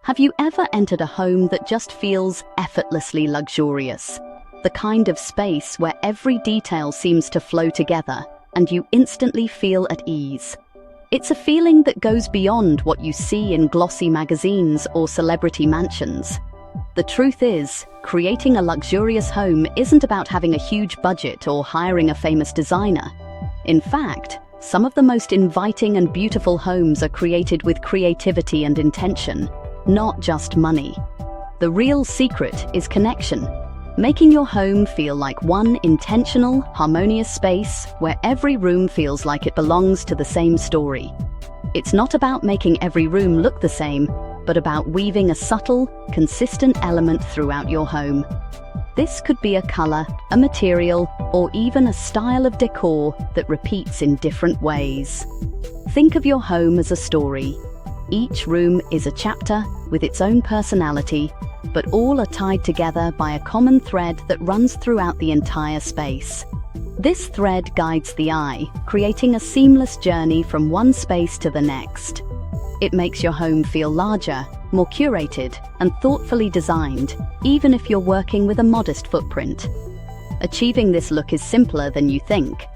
Have you ever entered a home that just feels effortlessly luxurious? The kind of space where every detail seems to flow together and you instantly feel at ease. It's a feeling that goes beyond what you see in glossy magazines or celebrity mansions. The truth is, creating a luxurious home isn't about having a huge budget or hiring a famous designer. In fact, some of the most inviting and beautiful homes are created with creativity and intention, not just money. The real secret is connection, making your home feel like one intentional, harmonious space where every room feels like it belongs to the same story. It's not about making every room look the same, but about weaving a subtle, consistent element throughout your home. This could be a color, a material, or even a style of decor that repeats in different ways. Think of your home as a story. Each room is a chapter with its own personality, but all are tied together by a common thread that runs throughout the entire space. This thread guides the eye, creating a seamless journey from one space to the next. It makes your home feel larger, more curated, and thoughtfully designed, even if you're working with a modest footprint. Achieving this look is simpler than you think.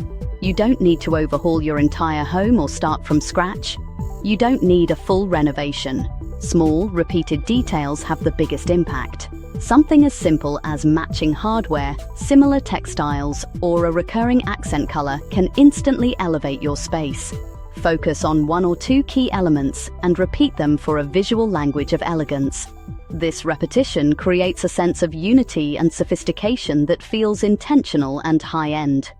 You don't need to overhaul your entire home or start from scratch. You don't need a full renovation. Small, repeated details have the biggest impact. Something as simple as matching hardware, similar textiles, or a recurring accent color can instantly elevate your space. Focus on one or two key elements and repeat them for a visual language of elegance. This repetition creates a sense of unity and sophistication that feels intentional and high-end.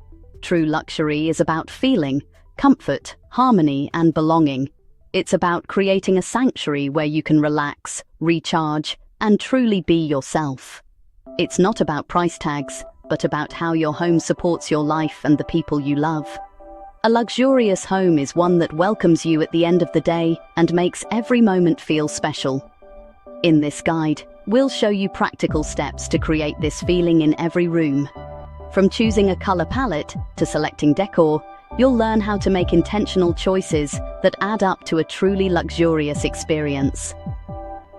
True luxury is about feeling, comfort, harmony, and belonging. It's about creating a sanctuary where you can relax, recharge, and truly be yourself. It's not about price tags, but about how your home supports your life and the people you love. A luxurious home is one that welcomes you at the end of the day and makes every moment feel special. In this guide, we'll show you practical steps to create this feeling in every room. From choosing a color palette to selecting decor, you'll learn how to make intentional choices that add up to a truly luxurious experience.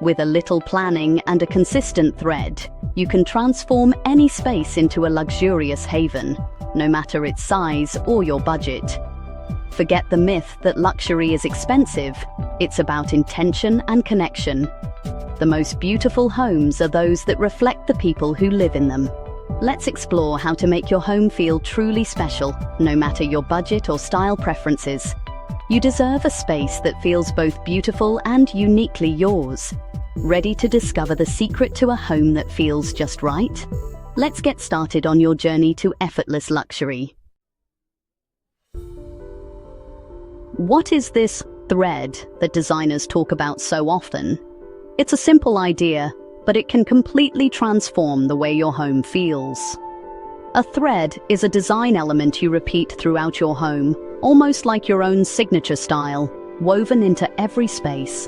With a little planning and a consistent thread, you can transform any space into a luxurious haven, no matter its size or your budget. Forget the myth that luxury is expensive. It's about intention and connection. The most beautiful homes are those that reflect the people who live in them. Let's explore how to make your home feel truly special, no matter your budget or style preferences. You deserve a space that feels both beautiful and uniquely yours. Ready to discover the secret to a home that feels just right? Let's get started on your journey to effortless luxury. What is this thread that designers talk about so often? It's a simple idea, but it can completely transform the way your home feels. A thread is a design element you repeat throughout your home, almost like your own signature style, woven into every space.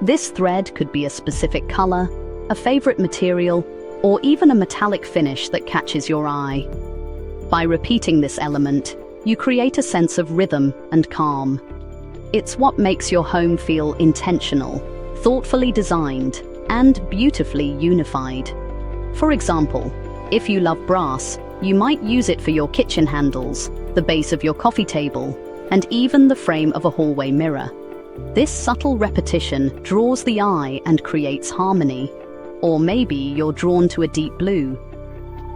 This thread could be a specific color, a favorite material, or even a metallic finish that catches your eye. By repeating this element, you create a sense of rhythm and calm. It's what makes your home feel intentional, thoughtfully designed, and beautifully unified. For example, if you love brass, you might use it for your kitchen handles, the base of your coffee table, and even the frame of a hallway mirror. This subtle repetition draws the eye and creates harmony. Or maybe you're drawn to a deep blue.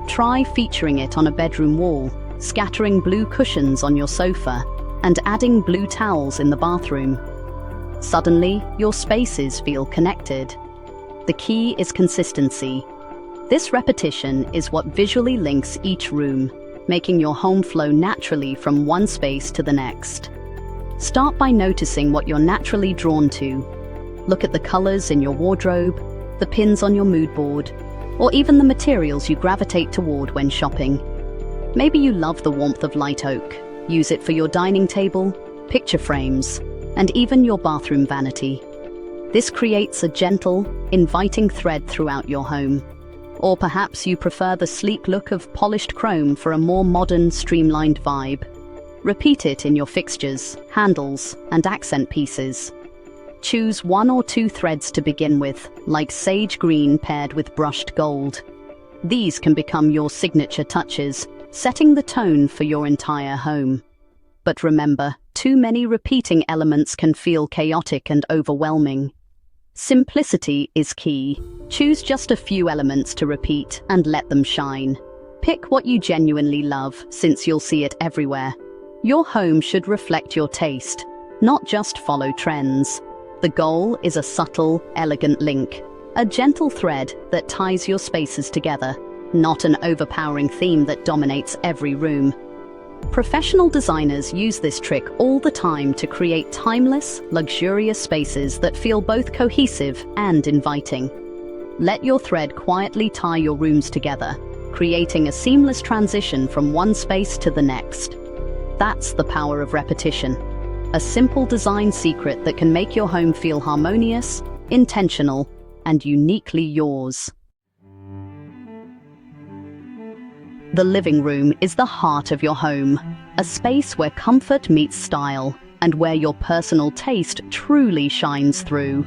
Try featuring it on a bedroom wall, scattering blue cushions on your sofa, and adding blue towels in the bathroom. Suddenly, your spaces feel connected. The key is consistency. This repetition is what visually links each room, making your home flow naturally from one space to the next. Start by noticing what you're naturally drawn to. Look at the colors in your wardrobe, the pins on your mood board, or even the materials you gravitate toward when shopping. Maybe you love the warmth of light oak. Use it for your dining table, picture frames, and even your bathroom vanity. This creates a gentle, inviting thread throughout your home. Or perhaps you prefer the sleek look of polished chrome for a more modern, streamlined vibe. Repeat it in your fixtures, handles, and accent pieces. Choose 1 or 2 threads to begin with, like sage green paired with brushed gold. These can become your signature touches, setting the tone for your entire home. But remember, too many repeating elements can feel chaotic and overwhelming. Simplicity is key. Choose just a few elements to repeat and let them shine. Pick what you genuinely love, since you'll see it everywhere. Your home should reflect your taste, not just follow trends. The goal is a subtle, elegant link, a gentle thread that ties your spaces together, not an overpowering theme that dominates every room. Professional designers use this trick all the time to create timeless, luxurious spaces that feel both cohesive and inviting. Let your thread quietly tie your rooms together, creating a seamless transition from one space to the next. That's the power of repetition. A simple design secret that can make your home feel harmonious, intentional, and uniquely yours. The living room is the heart of your home, a space where comfort meets style and where your personal taste truly shines through.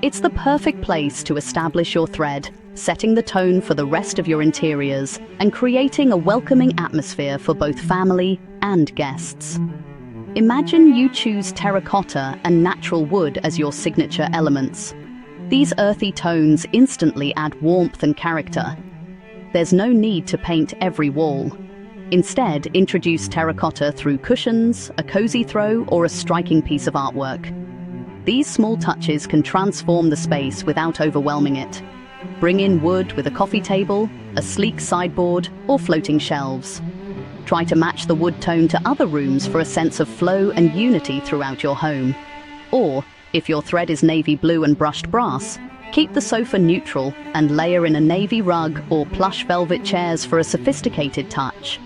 It's the perfect place to establish your thread, setting the tone for the rest of your interiors and creating a welcoming atmosphere for both family and guests. Imagine you choose terracotta and natural wood as your signature elements. These earthy tones instantly add warmth and character. There's no need to paint every wall. Instead, introduce terracotta through cushions, a cozy throw, or a striking piece of artwork. These small touches can transform the space without overwhelming it. Bring in wood with a coffee table, a sleek sideboard, or floating shelves. Try to match the wood tone to other rooms for a sense of flow and unity throughout your home. Or, if your thread is navy blue and brushed brass, keep the sofa neutral and layer in a navy rug or plush velvet chairs for a sophisticated touch.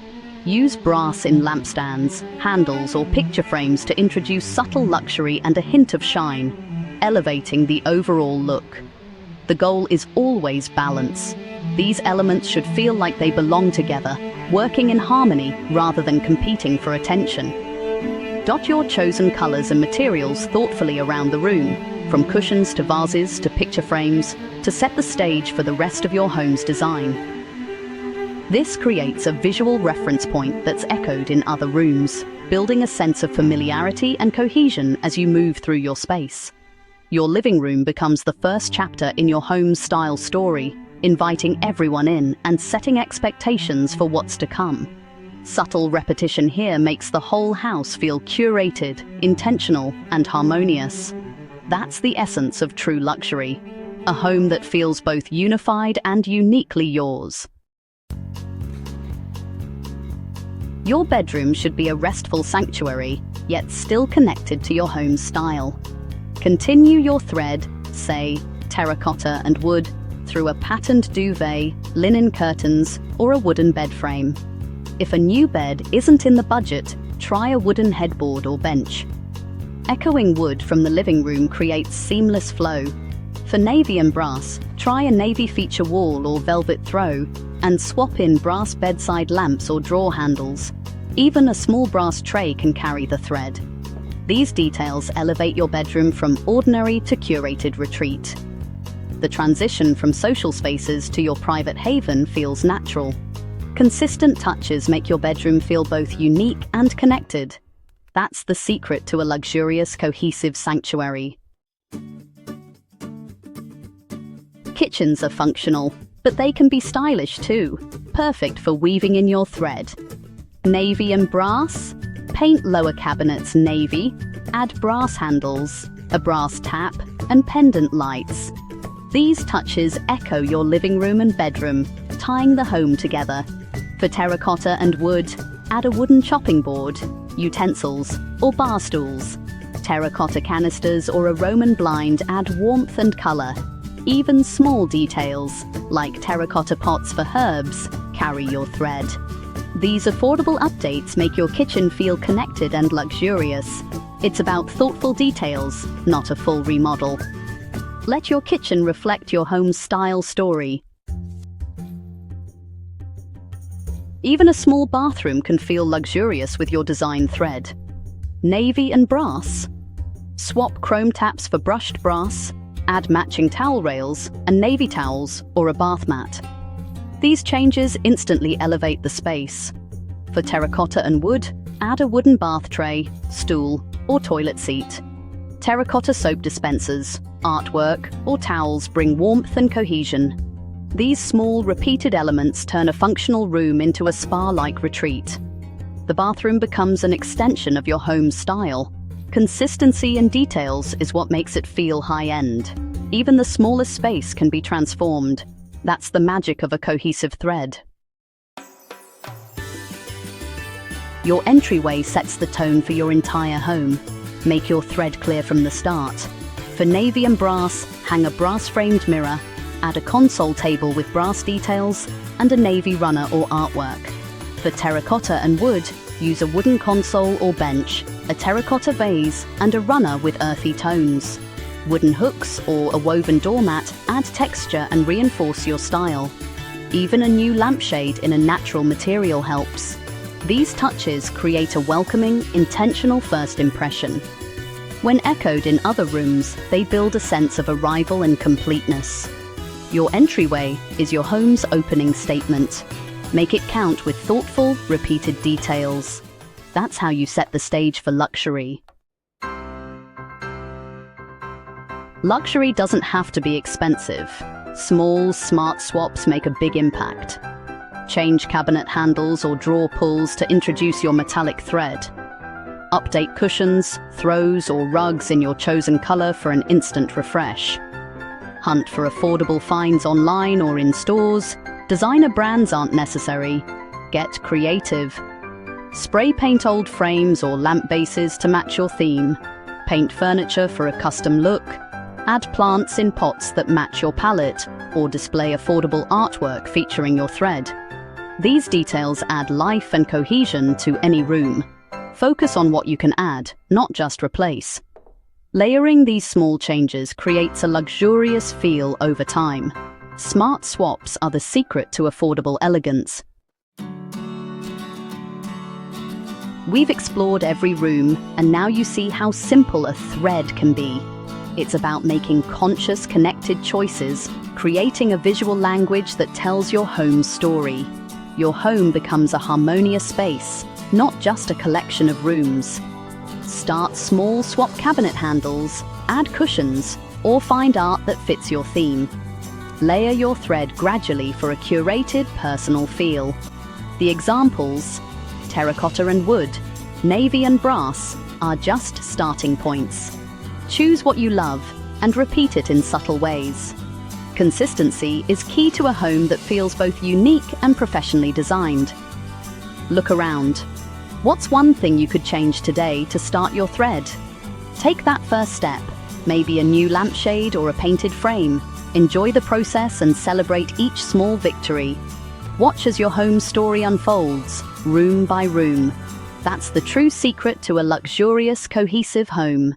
Use brass in lampstands, handles, or picture frames to introduce subtle luxury and a hint of shine, elevating the overall look. The goal is always balance. These elements should feel like they belong together, working in harmony rather than competing for attention. Dot your chosen colors and materials thoughtfully around the room, from cushions to vases to picture frames, to set the stage for the rest of your home's design. This creates a visual reference point that's echoed in other rooms, building a sense of familiarity and cohesion as you move through your space. Your living room becomes the first chapter in your home's style story, inviting everyone in and setting expectations for what's to come. Subtle repetition here makes the whole house feel curated, intentional, and harmonious. That's the essence of true luxury, a home that feels both unified and uniquely yours. Your bedroom should be a restful sanctuary, yet still connected to your home's style. Continue your thread, say, terracotta and wood, through a patterned duvet, linen curtains, or a wooden bed frame. If a new bed isn't in the budget, try a wooden headboard or bench. Echoing wood from the living room creates seamless flow. For navy and brass, try a navy feature wall or velvet throw, and swap in brass bedside lamps or drawer handles. Even a small brass tray can carry the thread. These details elevate your bedroom from ordinary to curated retreat. The transition from social spaces to your private haven feels natural. Consistent touches make your bedroom feel both unique and connected. That's the secret to a luxurious, cohesive sanctuary. Kitchens are functional, but they can be stylish too, perfect for weaving in your thread. Navy and brass? Paint lower cabinets navy, add brass handles, a brass tap, and pendant lights. These touches echo your living room and bedroom, tying the home together. For terracotta and wood, add a wooden chopping board, utensils, or bar stools. Terracotta canisters or a Roman blind add warmth and color. Even small details, like terracotta pots for herbs, carry your thread. These affordable updates make your kitchen feel connected and luxurious. It's about thoughtful details, not a full remodel. Let your kitchen reflect your home's style story. Even a small bathroom can feel luxurious with your design thread. Navy and brass? Swap chrome taps for brushed brass, add matching towel rails and navy towels or a bath mat. These changes instantly elevate the space. For terracotta and wood, add a wooden bath tray, stool, or toilet seat. Terracotta soap dispensers, artwork, or towels bring warmth and cohesion. These small, repeated elements turn a functional room into a spa-like retreat. The bathroom becomes an extension of your home's style. Consistency and details is what makes it feel high-end. Even the smallest space can be transformed. That's the magic of a cohesive thread. Your entryway sets the tone for your entire home. Make your thread clear from the start. For navy and brass, hang a brass-framed mirror, add a console table with brass details, and a navy runner or artwork. For terracotta and wood, use a wooden console or bench, a terracotta vase, and a runner with earthy tones. Wooden hooks or a woven doormat add texture and reinforce your style. Even a new lampshade in a natural material helps. These touches create a welcoming, intentional first impression. When echoed in other rooms, they build a sense of arrival and completeness. Your entryway is your home's opening statement. Make it count with thoughtful, repeated details. That's how you set the stage for luxury. Luxury doesn't have to be expensive. Small, smart swaps make a big impact. Change cabinet handles or drawer pulls to introduce your metallic thread. Update cushions, throws, or rugs in your chosen color for an instant refresh. Hunt for affordable finds online or in stores. Designer brands aren't necessary. Get creative. Spray paint old frames or lamp bases to match your theme. Paint furniture for a custom look. Add plants in pots that match your palette, or display affordable artwork featuring your thread. These details add life and cohesion to any room. Focus on what you can add, not just replace. Layering these small changes creates a luxurious feel over time. Smart swaps are the secret to affordable elegance. We've explored every room, and now you see how simple a thread can be. It's about making conscious, connected choices, creating a visual language that tells your home's story. Your home becomes a harmonious space, not just a collection of rooms. Start small, swap cabinet handles, add cushions, or find art that fits your theme. Layer your thread gradually for a curated, personal feel. The examples, terracotta and wood, navy and brass, are just starting points. Choose what you love and repeat it in subtle ways. Consistency is key to a home that feels both unique and professionally designed. Look around. What's one thing you could change today to start your thread? Take that first step, maybe a new lampshade or a painted frame. Enjoy the process and celebrate each small victory. Watch as your home's story unfolds, room by room. That's the true secret to a luxurious, cohesive home.